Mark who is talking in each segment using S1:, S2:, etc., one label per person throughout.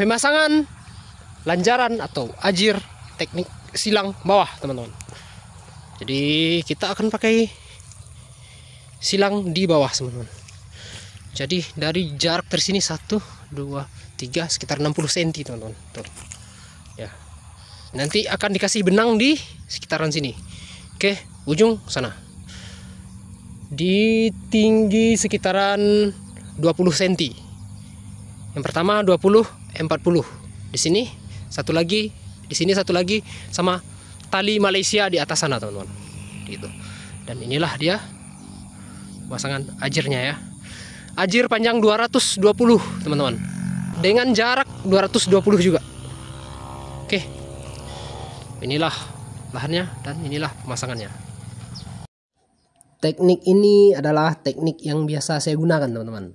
S1: pemasangan lanjaran atau ajir teknik silang bawah, teman-teman. Jadi kita akan pakai silang di bawah, teman-teman. Jadi dari jarak dari sini 1, 2, 3 sekitar 60 cm, teman-teman. Tuh. Ya. Nanti akan dikasih benang di sekitaran sini. Oke, ujung sana. Di tinggi sekitaran 20 cm. Yang pertama 20, 40. Di sini satu lagi, di sini satu lagi, sama tali Malaysia di atas sana, teman-teman. Gitu. Dan inilah dia pasangan ajirnya ya. Ajir panjang 220, teman-teman. Dengan jarak 220 juga. Oke. Inilah lahannya dan inilah pemasangannya. Teknik ini adalah teknik yang biasa saya gunakan, teman-teman.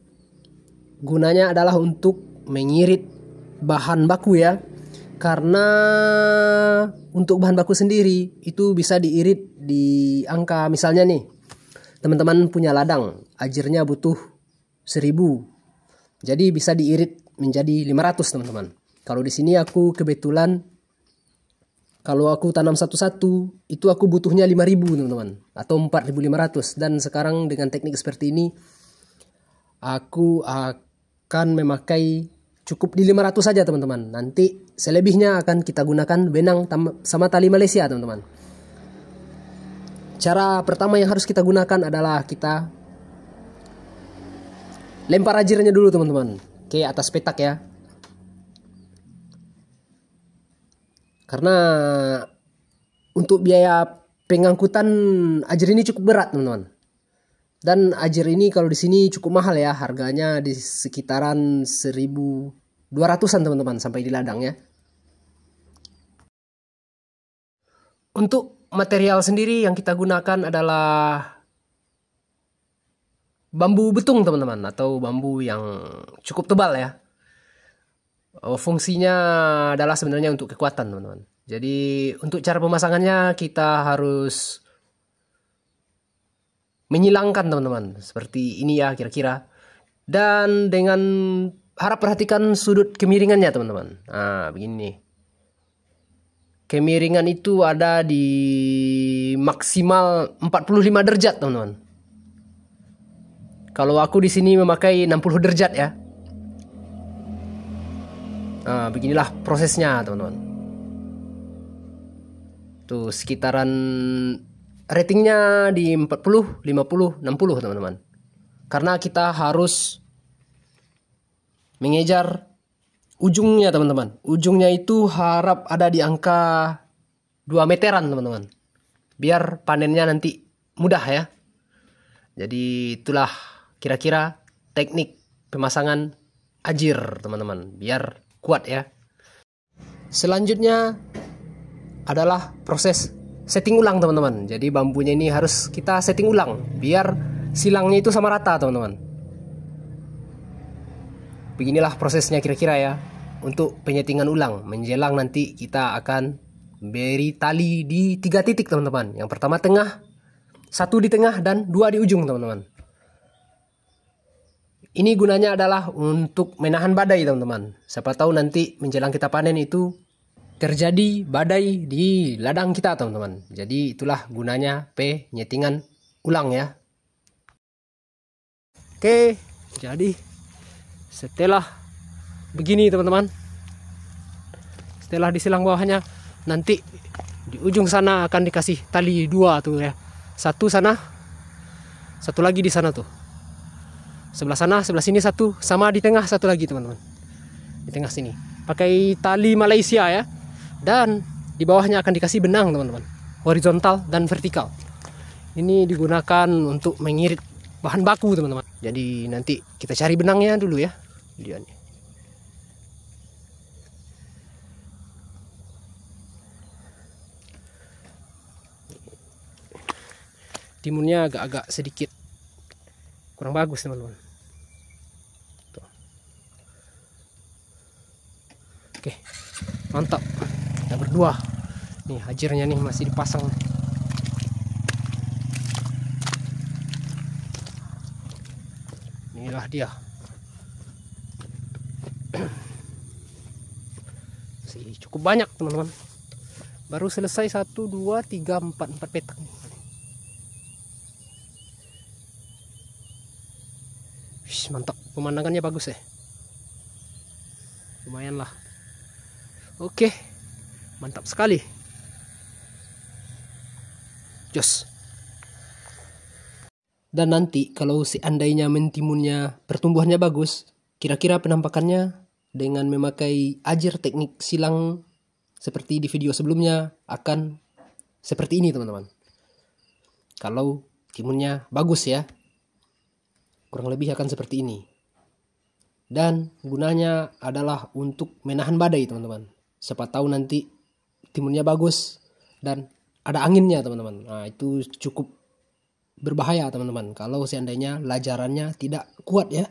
S1: Gunanya adalah untuk mengirit bahan baku ya. Karena untuk bahan baku sendiri itu bisa diirit di angka, misalnya nih, teman-teman punya ladang, ajirnya butuh 1000. Jadi bisa diirit menjadi 500, teman-teman. Kalau di sini aku kebetulan, kalau aku tanam satu-satu itu aku butuhnya 5.000, teman-teman, atau 4.500. Dan sekarang dengan teknik seperti ini aku akan memakai cukup di 500 saja, teman-teman. Nanti selebihnya akan kita gunakan benang sama tali Malaysia, teman-teman. Cara pertama yang harus kita gunakan adalah kita lempar ajirnya dulu, teman-teman, ke atas petak ya. Karena untuk biaya pengangkutan ajir ini cukup berat, teman-teman. Dan ajir ini kalau di sini cukup mahal ya, harganya di sekitaran 1.200-an, teman-teman, sampai di ladang ya. Untuk material sendiri yang kita gunakan adalah bambu betung, teman-teman, atau bambu yang cukup tebal ya. Fungsinya adalah sebenarnya untuk kekuatan, teman-teman. Jadi untuk cara pemasangannya kita harus menyilangkan, teman-teman, seperti ini ya kira-kira. Dan dengan harap perhatikan sudut kemiringannya, teman-teman. Nah, begini nih. Kemiringan itu ada di maksimal 45 derajat, teman-teman. Kalau aku di sini memakai 60 derajat ya. Nah, beginilah prosesnya, teman-teman. Tuh sekitaran ratingnya di 40, 50, 60, teman-teman. Karena kita harus mengejar ujungnya, teman-teman. Ujungnya itu harap ada di angka 2 meteran, teman-teman. Biar panennya nanti mudah ya. Jadi itulah kira-kira teknik pemasangan ajir, teman-teman, biar kuat ya. Selanjutnya adalah proses setting ulang, teman-teman. Jadi bambunya ini harus kita setting ulang biar silangnya itu sama rata, teman-teman. Beginilah prosesnya kira-kira ya. Untuk penyetingan ulang menjelang nanti kita akan beri tali di 3 titik, teman-teman. Yang pertama tengah, 1 di tengah, dan 2 di ujung, teman-teman. Ini gunanya adalah untuk menahan badai, teman-teman. Siapa tahu nanti menjelang kita panen itu terjadi badai di ladang kita, teman-teman. Jadi itulah gunanya penyetingan ulang ya. Oke, jadi setelah begini, teman-teman, setelah disilang bawahnya, nanti di ujung sana akan dikasih tali 2 tuh ya. 1 sana, 1 lagi di sana tuh. Sebelah sana, sebelah sini 1, sama di tengah 1 lagi, teman-teman. Di tengah sini. Pakai tali Malaysia ya. Dan di bawahnya akan dikasih benang, teman-teman. Horizontal dan vertikal. Ini digunakan untuk mengirit bahan baku, teman-teman. Jadi nanti kita cari benangnya dulu ya. Videonya. Timunnya agak-agak sedikit kurang bagus, teman-teman. Oke, mantap. Kita berdua. Nih ajirnya nih masih dipasang. Inilah dia. Masih cukup banyak teman-teman. Baru selesai 1, 2, 3, 4 petak nih. Mantap, pemandangannya bagus ya. Lumayan lah. Oke, mantap sekali. Jos. Dan nanti kalau seandainya mentimunnya pertumbuhannya bagus, kira-kira penampakannya dengan memakai ajar teknik silang seperti di video sebelumnya akan seperti ini teman-teman. Kalau timunnya bagus ya, kurang lebih akan seperti ini. Dan gunanya adalah untuk menahan badai teman-teman. Siapa tahu nanti timunnya bagus dan ada anginnya teman-teman. Nah itu cukup berbahaya teman-teman kalau seandainya lajarannya tidak kuat ya.